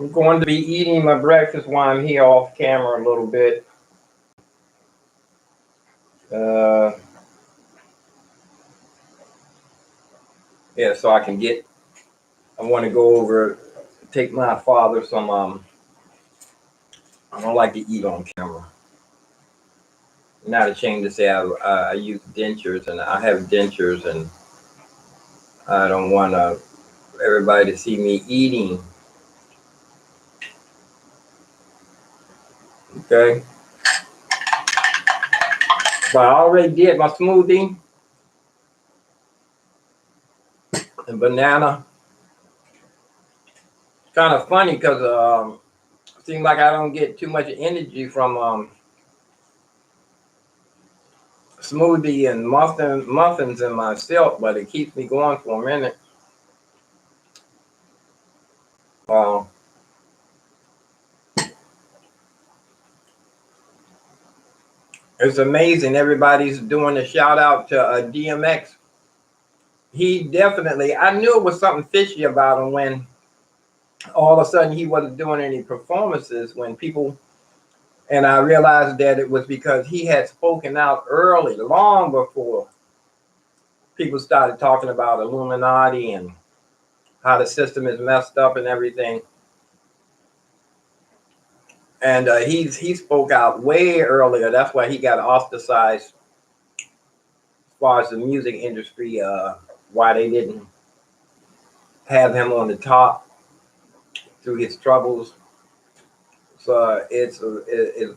I'm going to be eating my breakfast while I'm here off camera a little bit. Yeah, so I can get, I want to go over, take my father some, I don't like to eat on camera. I'm not ashamed to say I use dentures, and I have dentures, and I don't want everybody to see me eating. Okay. But I already did my smoothie and banana. It's kind of funny because it seems like I don't get too much energy from smoothie and muffins in myself, but it keeps me going for a minute. Uh, it's amazing. Everybody's doing a shout out to DMX. He definitely, I knew it was something fishy about him when all of a sudden he wasn't doing any performances when people, and I realized that it was because he had spoken out early, long before people started talking about Illuminati and how the system is messed up and everything. And he spoke out way earlier. That's why he got ostracized as far as the music industry, why they didn't have him on the top through his troubles. So it's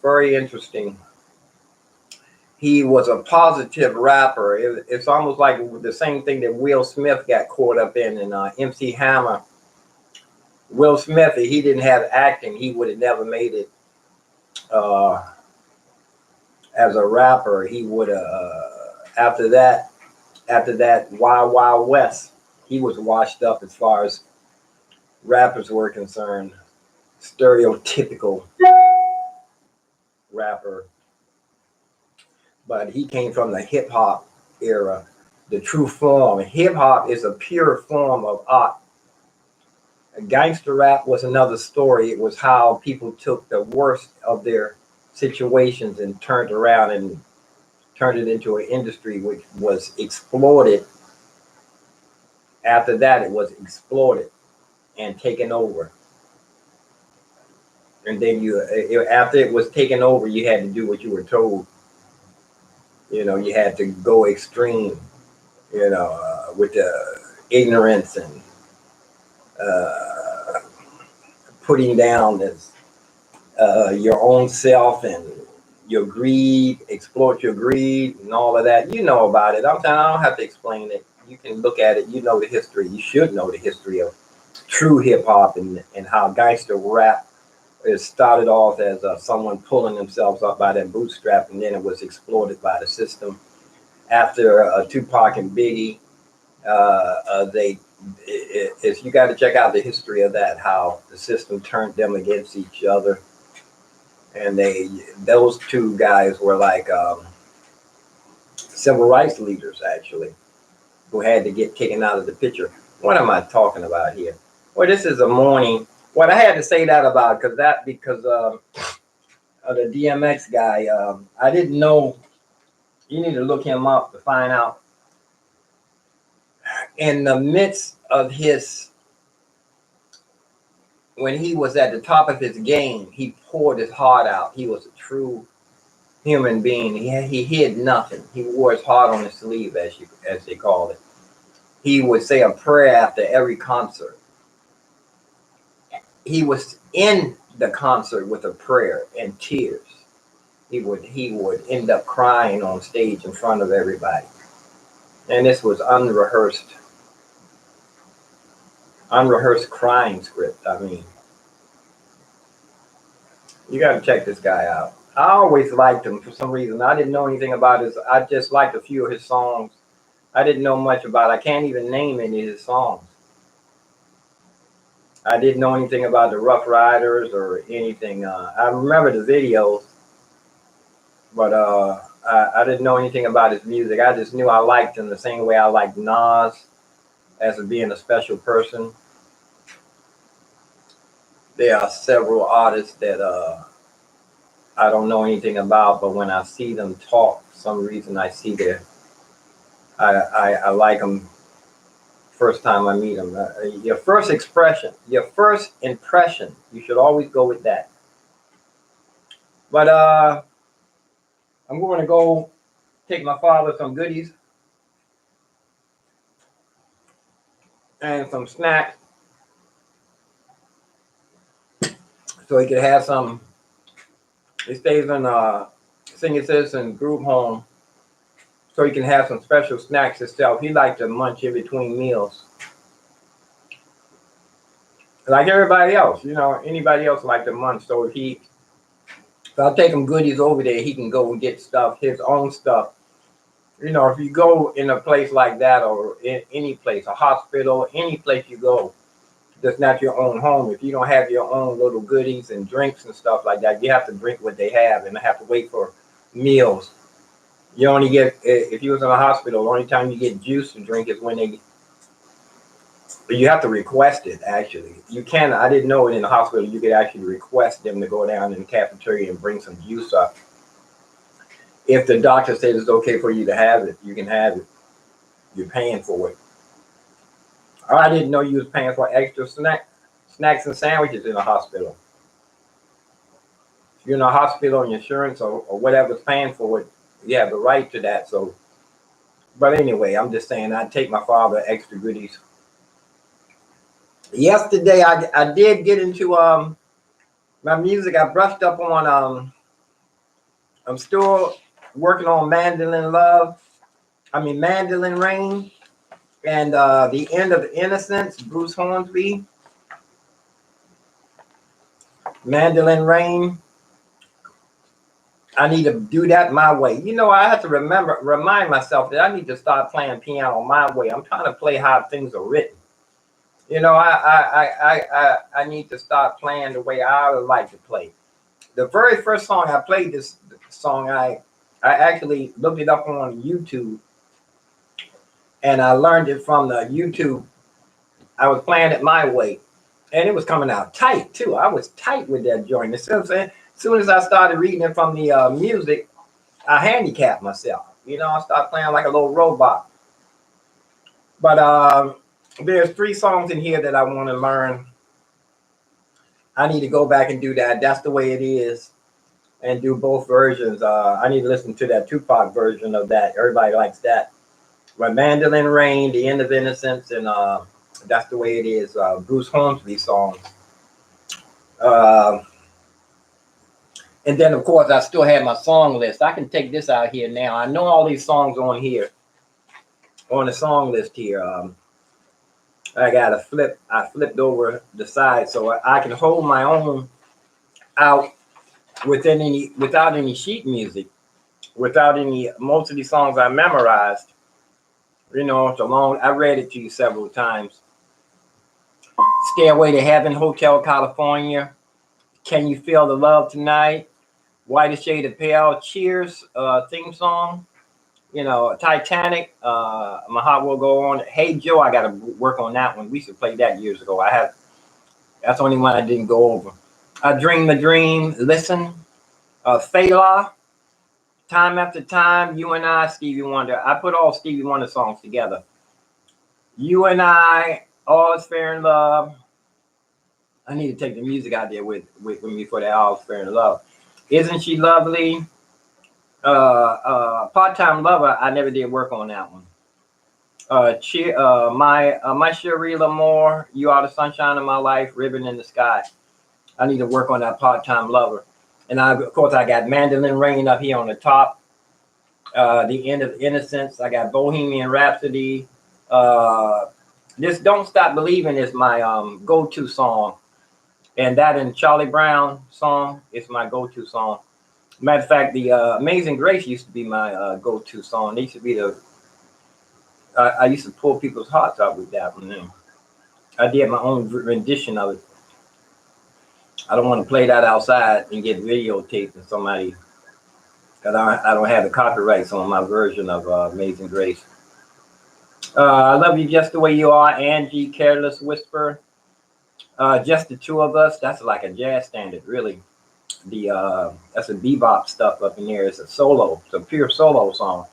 very interesting. He was a positive rapper. It's almost like the same thing that Will Smith got caught up in MC Hammer. Will Smith, if he didn't have acting, he would have never made it as a rapper. He would have after that Wild Wild West, he was washed up as far as rappers were concerned. Stereotypical rapper. But he came from the hip hop era, the true form. Hip hop is a pure form of art. Gangster rap was another story. It was how people took the worst of their situations and turned around and turned it into an industry which was exploited. After that, it was exploited and taken over. And then after it was taken over, you had to do what you were told. You had to go extreme, with the ignorance and putting down this, your own self and your greed, exploit your greed and all of that. You know about it. I don't have to explain it. You can look at it. You know the history. You should know the history of true hip hop and how gangster rap. It started off as someone pulling themselves up by their bootstrap, and then it was exploited by the system. After Tupac and Biggie, you got to check out the history of that, how the system turned them against each other. And those two guys were like civil rights leaders, actually, who had to get taken out of the picture. What am I talking about here? Well, this is a morning. What I had to say that about because of the DMX guy. I didn't know. You need to look him up to find out. In the midst of when he was at the top of his game, he poured his heart out. He was a true human being. He hid nothing. He wore his heart on his sleeve, as they call it. He would say a prayer after every concert. He was in the concert with a prayer and tears. He would end up crying on stage in front of everybody. And this was unrehearsed crying script. I mean, you got to check this guy out. I always liked him for some reason. I didn't know anything about I just liked a few of his songs. I didn't know much about I can't even name any of his songs. I didn't know anything about the Rough Riders or anything. I remember the videos, but I didn't know anything about his music. I just knew I liked him the same way I liked Nas as being a special person. There are several artists that I don't know anything about, but when I see them talk, for some reason I see their I like them first time I meet them. Your first expression, your first impression, you should always go with that. But I'm going to go take my father some goodies and some snacks so he could have some. He stays in senior citizen group home, so he can have some special snacks himself. He likes to munch in between meals, like everybody else. You know, anybody else like to munch. So if I take him goodies over there, he can go and get stuff, his own stuff. You know, if you go in a place like that, or in any place, a hospital, any place you go, that's not your own home. If you don't have your own little goodies and drinks and stuff like that, you have to drink what they have and have to wait for meals. You only get, if you was in a hospital, the only time you get juice to drink is when you have to request it, actually. You can, I didn't know it in the hospital, you could actually request them to go down in the cafeteria and bring some juice up. If the doctor says it's okay for you to have it, you can have it. You're paying for it. I didn't know you was paying for extra snacks and sandwiches in the hospital. If you're in a hospital and insurance or whatever's paying for it, you have the right to that. So, but anyway, I'm just saying I'd take my father extra goodies. Yesterday, I did get into my music. I brushed up on I'm still working on Mandolin Rain, and The End of Innocence, Bruce Hornsby. Mandolin Rain. I need to do that my way. You know, I have to remind myself that I need to start playing piano my way. I'm trying to play how things are written. You know, I need to start playing the way I would like to play. The very first song I played, this song, I actually looked it up on YouTube, and I learned it from the YouTube. I was playing it my way, and it was coming out tight too. I was tight with that joint. As soon as I started reading it from the music, I handicapped myself. You know, I started playing like a little robot. But there's 3 songs in here that I want to learn. I need to go back and do that. That's the way it is, and do both versions. I need to listen to that Tupac version of that. Everybody likes that. But Mandolin Rain, The End of Innocence, and That's the Way It Is, Bruce Hornsby songs. And then, of course, I still have my song list. I can take this out here now. I know all these songs on here, on the song list here. I flipped over the side so I can hold my own out without any sheet music, most of these songs I memorized. You know, it's a long, I read it to you several times. Stairway to Heaven, Hotel California, Can You Feel the Love Tonight, Whitest Shade of Pale, Cheers theme song. You know, Titanic, My Heart Will Go On. Hey Joe, I got to work on that one. We used to play that years ago. That's the only one I didn't go over. Dream the Dream, Listen, Fela, Time After Time, You and I, Stevie Wonder. I put all Stevie Wonder songs together. You and I, All Is Fair in Love. I need to take the music out there with me for that All Is Fair in Love. Isn't She Lovely? Part-Time Lover, I never did work on that one. My Cherie Lamore, You Are the Sunshine of My Life, Ribbon in the Sky. I need to work on that Part-Time Lover. And of course, I got Mandolin Rain up here on the top. The End of Innocence. I got Bohemian Rhapsody. This Don't Stop Believing is my go-to song. And that and Charlie Brown song is my go-to song. Matter of fact, the Amazing Grace used to be my go-to song. It used to be I used to pull people's hearts out with that one. I did my own rendition of it. I don't want to play that outside and get videotaped and somebody, because I don't have the copyrights on my version of Amazing Grace. I Love You Just the Way You Are, Angie, Careless Whisper. Just the two of us. That's like a jazz standard, really. That's a bebop stuff up in there. It's a solo. It's a pure solo song.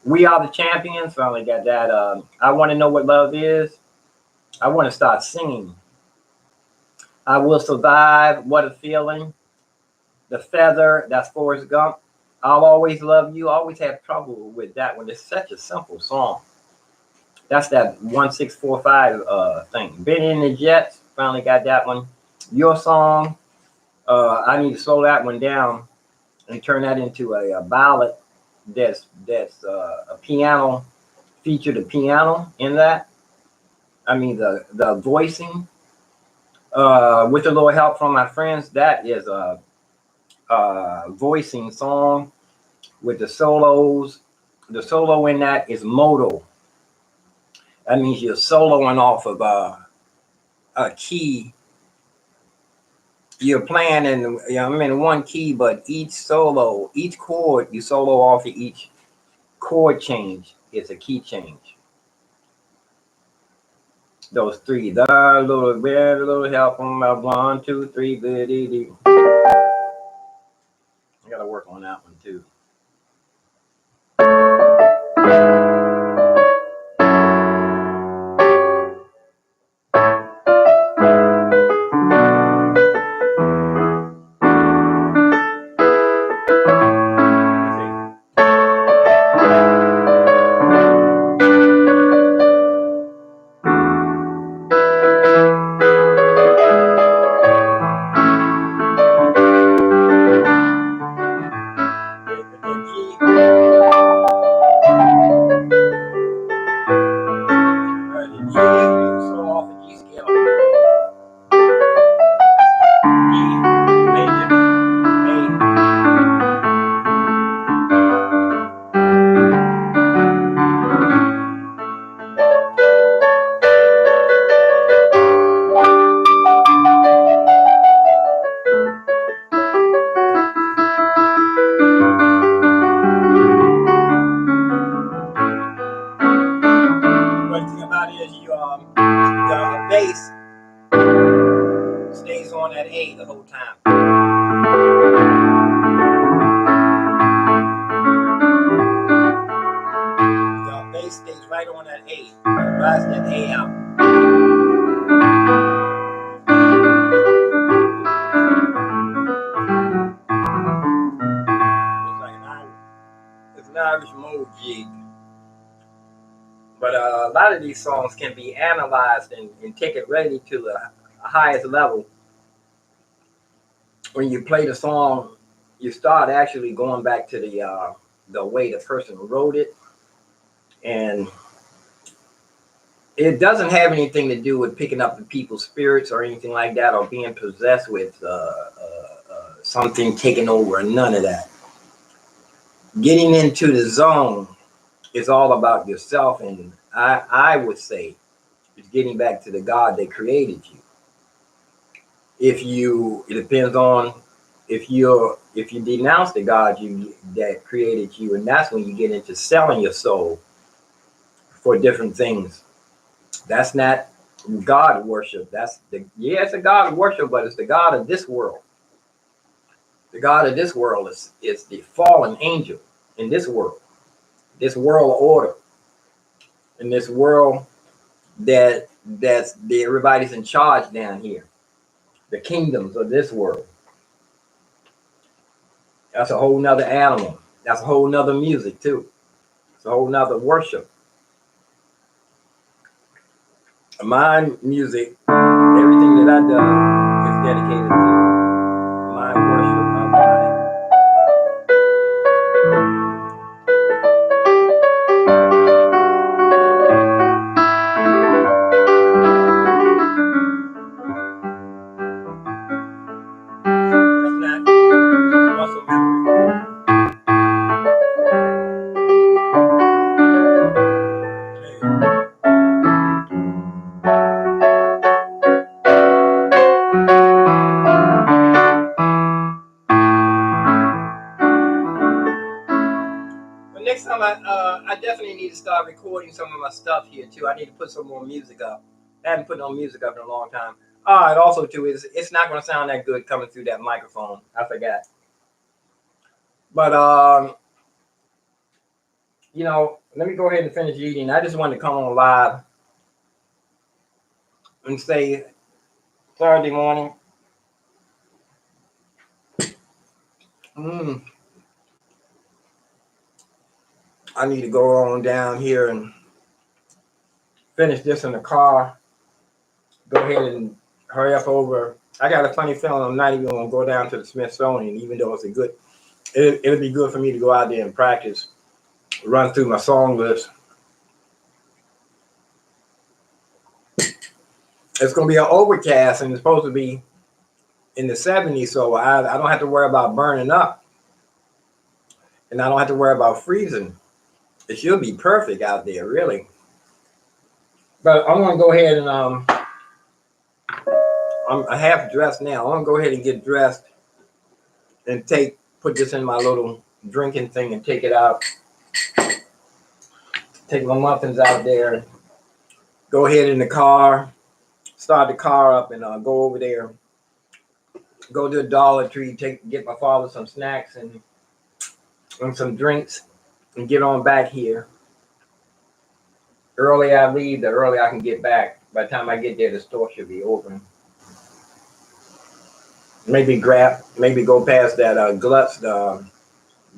We Are the Champions. Finally got that. I Want to Know What Love Is. I want to start singing. I Will Survive. What a Feeling. The Feather. That's Forrest Gump. I'll Always Love You. I always have trouble with that one. It's such a simple song. That's that 1645 thing. Benny and the Jets. Finally got that one. Your Song. I need to slow that one down and turn that into a ballad. That's a piano, featured a piano in that. I mean the voicing with a little help from my friends. That is a voicing song with the solos. The solo in that is modal. That means you're soloing off of a key. You're playing in, you know, I'm in one key, but each solo, each chord, you solo off of each chord change. It's a key change. Those three, the little bit, a little help from my 1, 2, 3, biddy. I gotta work on that one too. The bass stays on that A the whole time. The bass stays right on that A. Rise that A out. It's an Irish mode jig. But a lot of these songs can be analyzed and take it ready to the highest level. When you play the song, you start actually going back to the way the person wrote it, and it doesn't have anything to do with picking up the people's spirits or anything like that, or being possessed with something taking over. None of that. Getting into the zone is all about yourself, and I would say it's getting back to the God that created you. It depends on if you denounce the God that created you, and that's when you get into selling your soul for different things. That's not God worship. It's a God worship, but it's the God of this world. The God of this world is the fallen angel in this world order, in this world everybody's in charge down here. The kingdoms of this world. That's a whole nother animal. That's a whole nother music too. It's a whole nother worship. My music, everything that I do is dedicated to my worship of my. That's not muscle memory. Next time I definitely need to start recording some of my stuff here too. I need to put some more music up. I haven't put no music up in a long time. And also too is it's not going to sound that good coming through that microphone. I forgot. But let me go ahead and finish eating. I just wanted to come on live and say Saturday morning. I need to go on down here and finish this in the car. Go ahead and hurry up over. I got a funny feeling I'm not even going to go down to the Smithsonian, even though it's it'll be good for me to go out there and practice, run through my song list. It's going to be an overcast and it's supposed to be in the 70s, so I don't have to worry about burning up and I don't have to worry about freezing. It should be perfect out there, really. But I'm going to go ahead and I'm half dressed now. I'm going to go ahead and get dressed and put this in my little drinking thing and take it out. Take my muffins out there. Go ahead in the car, start the car up, and go over there. Go to the Dollar Tree, get my father some snacks and some drinks, and get on back here. Early I leave, the early I can get back. By the time I get there, the store should be open. Maybe go past that Glutz,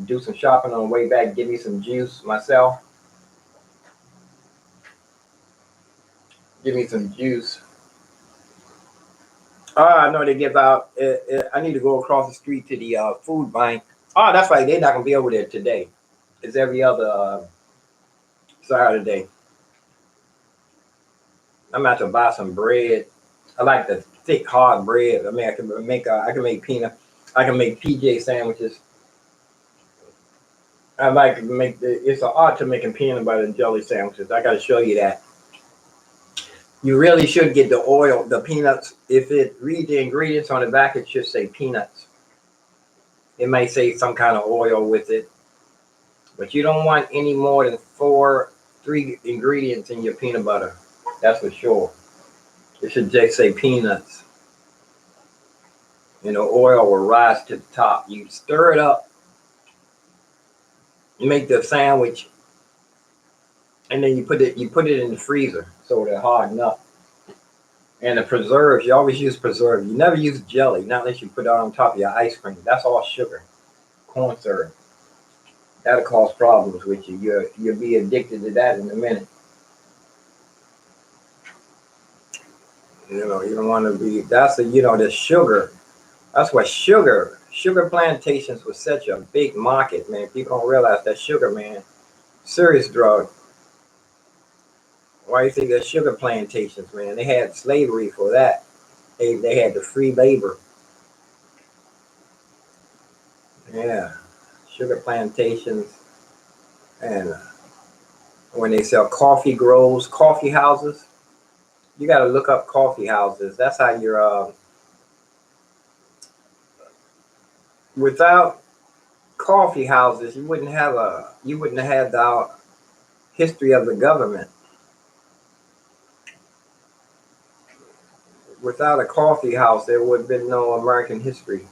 do some shopping on the way back, give me some juice myself. Give me some juice. I know they give out. I need to go across the street to the food bank. Oh, that's right. They're not gonna be over there today. It's every other Saturday. I'm about to buy some bread. I like the thick, hard bread. I mean, I can make PJ sandwiches. I like to make it's an art to making peanut butter and jelly sandwiches. I got to show you that. You really should get the oil, the peanuts. If it read the ingredients on the back, it should say peanuts. It may say some kind of oil with it, but you don't want any more than 3 ingredients in your peanut butter. That's for sure. It should just say peanuts. And the oil will rise to the top. You stir it up. You make the sandwich, and then you put it in the freezer so they're harden up. And the preserves, you always use preserve. You never use jelly, not unless you put it on top of your ice cream. That's all sugar, corn syrup. That'll cause problems with you. You'll be addicted to that in a minute. You don't want to be. The sugar. That's why sugar plantations was such a big market, man. People don't realize that sugar, man, serious drug. Why you think that sugar plantations, man? They had slavery for that. They had the free labor. Yeah, sugar plantations, and when they sell coffee grows, coffee houses, you got to look up coffee houses. That's how you're. Without coffee houses, you wouldn't have had the history of the government. Without a coffee house, there would have been no American history.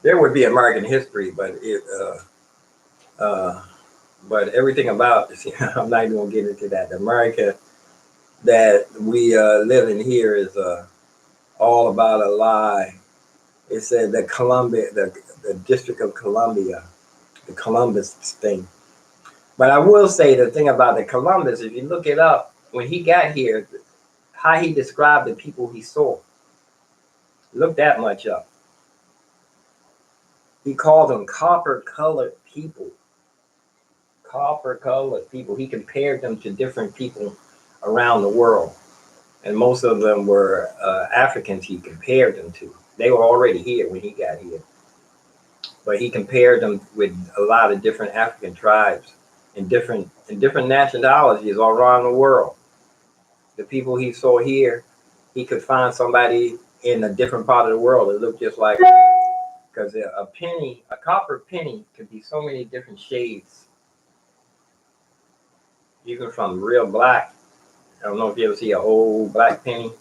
There would be American history, but but everything about this, I'm not even gonna get into that. America that we live in here is all about a lie. It said the District of Columbia, the Columbus thing. But I will say the thing about the Columbus, if you look it up, when he got here, how he described the people he saw. Look that much up. He called them copper-colored people. Copper-colored people. He compared them to different people around the world. And most of them were Africans he compared them to. They were already here when he got here. But he compared them with a lot of different African tribes and different nationalities all around the world. The people he saw here, he could find somebody in a different part of the world that looked just like him. Because a copper penny could be so many different shades. Even from real black I don't know if you ever see an old black penny,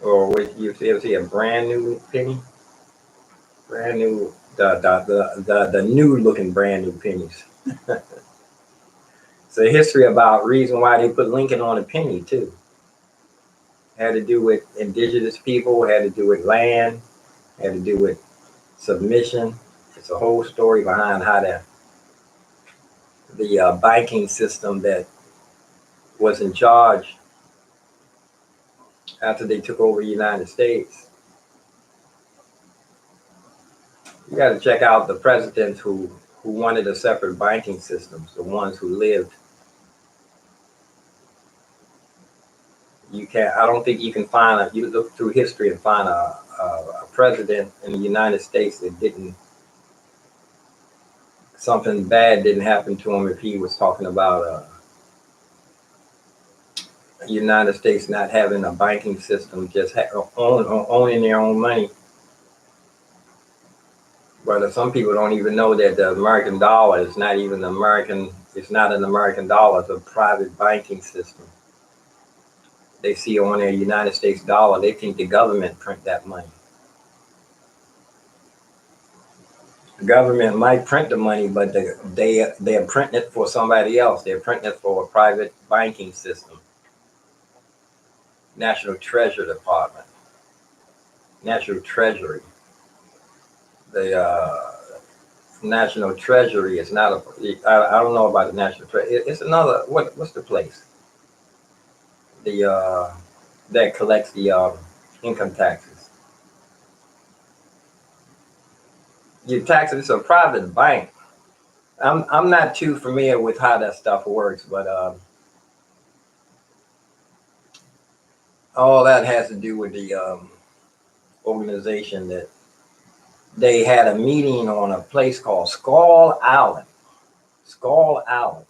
or if you ever see a brand new penny, brand new, the new looking brand new pennies. It's a history about reason why they put Lincoln on a penny too. Had to do with indigenous people, had to do with land, had to do with submission. It's a whole story behind how the banking system that was in charge after they took over the United States. You got to check out the presidents who wanted a separate banking system, the ones who lived. You can't. I don't think you can find a. You look through history and find a president in the United States that didn't, something bad didn't happen to him if he was talking about the United States not having a banking system, just owning their own money. But some people don't even know that the American dollar is not even American. It's not an American dollar. It's a private banking system. They see on their United States dollar, they think the government print that money. The government might print the money, but they're printing it for somebody else. They're printing it for a private banking system. National Treasury Department, National Treasury. The National Treasury is not a. I don't know about the National Treasury. It's another. What's the place? The that collects the income taxes. Your taxes. It's a private bank. I'm not too familiar with how that stuff works, but all that has to do with the organization that they had a meeting on a place called Skull Island. Skull Island.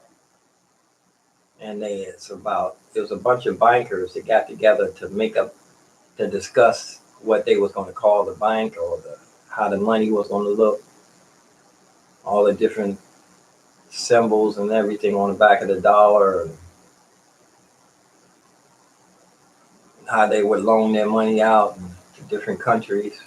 And it was a bunch of bankers that got together to discuss what they was going to call the bank, or how the money was going to look, all the different symbols and everything on the back of the dollar, and how they would loan their money out to different countries.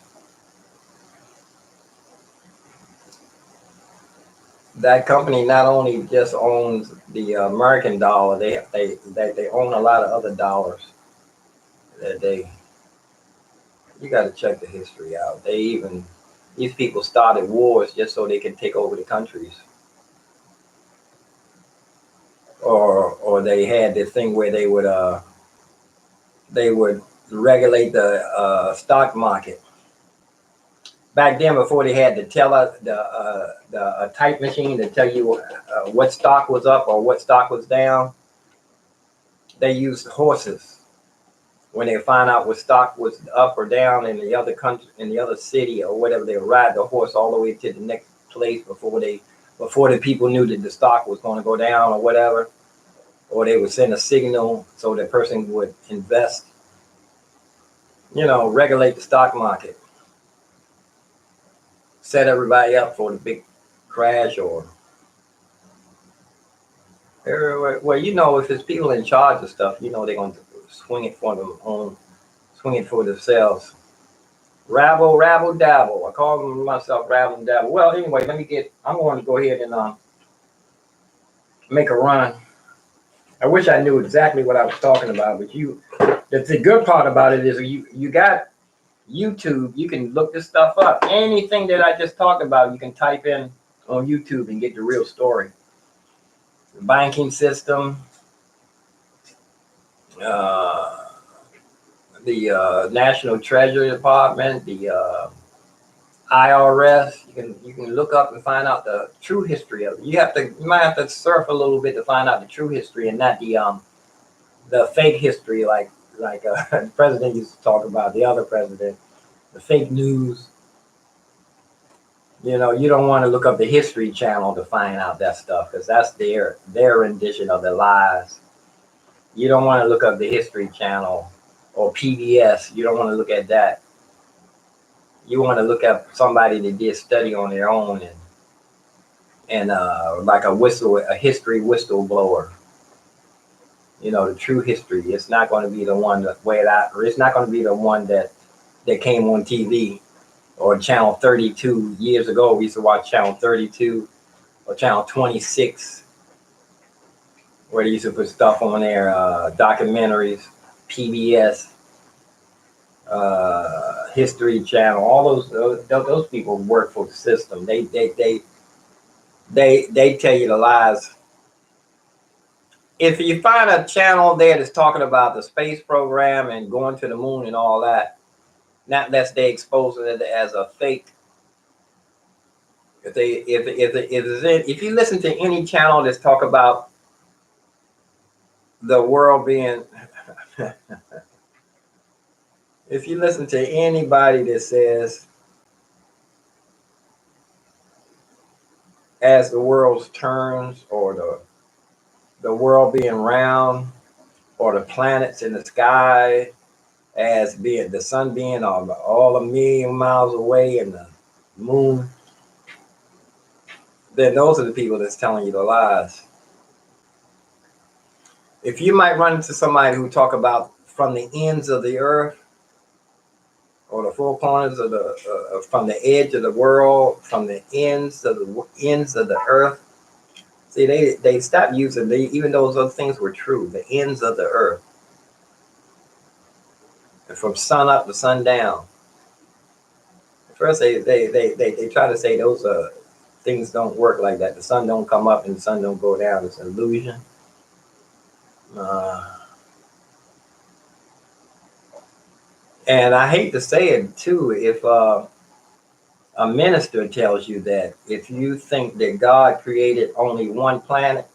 That company not only just owns the American dollar, they own a lot of other dollars. That you got to check the history out. These people started wars just so they can take over the countries, or they had this thing where they would regulate the stock market. Back then, before they had the type machine to tell you what stock was up or what stock was down, they used horses. When they find out what stock was up or down in the other country, in the other city or whatever, they would ride the horse all the way to the next place before the people knew that the stock was going to go down or whatever, or they would send a signal so the person would invest. Regulate the stock market, set everybody up for the big crash, or well, if it's people in charge of stuff, they're going to swing it for themselves. Rabble, rabble, dabble. I call myself rabble and dabble. Well, anyway, I'm going to go ahead and make a run. I wish I knew exactly what I was talking about, but the good part about it is you got YouTube. You can look this stuff up. Anything that I just talked about, you can type in on YouTube and get the real story. The banking system, the National Treasury Department, the IRS. You can look up and find out the true history of it. You might have to surf a little bit to find out the true history, and not the fake history like the president used to talk about, the other president, the fake news. You don't want to look up the History Channel to find out that stuff, because that's their rendition of the lies. You don't want to look up the History Channel or PBS. You don't want to look at that. You want to look at somebody that did study on their own, and like a history whistleblower. You know, the true history. It's not going to be the one that way that, or it's not going to be the one that came on TV or channel 32 years ago. We used to watch channel 32 or channel 26, where they used to put stuff on there, documentaries, PBS, History Channel. All those people work for the system. They tell you the lies. If you find a channel there that's talking about the space program and going to the moon and all that, not unless they expose it as a fake. If you listen to any channel that's talk about the world being, if you listen to anybody that says as the world turns, or the world being round, or the planets in the sky as being the sun being all a million miles away and the moon, then those are the people that's telling you the lies. If you might run into somebody who talk about from the ends of the earth, or the four corners of the from the edge of the world, from the ends of the earth. See, they stopped using even though those things were true. The ends of the earth, and from sun up to sun down. At first, they try to say those things don't work like that. The sun don't come up and the sun don't go down. It's an illusion. And I hate to say it too, if a minister tells you that, if you think that God created only one planet,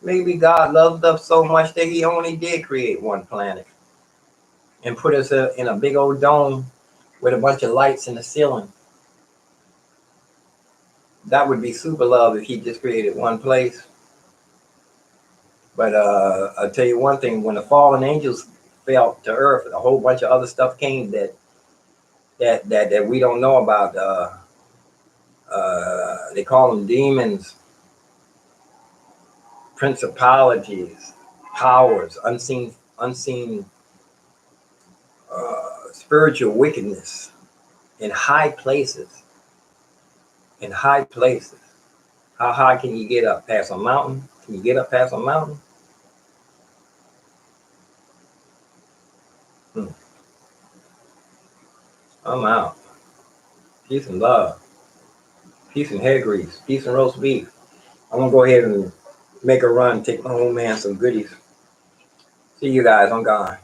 maybe God loved us so much that he only did create one planet and put us in a big old dome with a bunch of lights in the ceiling. That would be super love if he just created one place. But I'll tell you one thing, when the fallen angels fell to earth, a whole bunch of other stuff came that we don't know about. They call them demons, principalities, powers, unseen spiritual wickedness in high places. In high places. How high can you get up? Past a mountain? Can you get up past a mountain? I'm out. Peace and love. Peace and hair grease. Peace and roast beef. I'm gonna go ahead and make a run, take my old man some goodies. See you guys. I'm gone.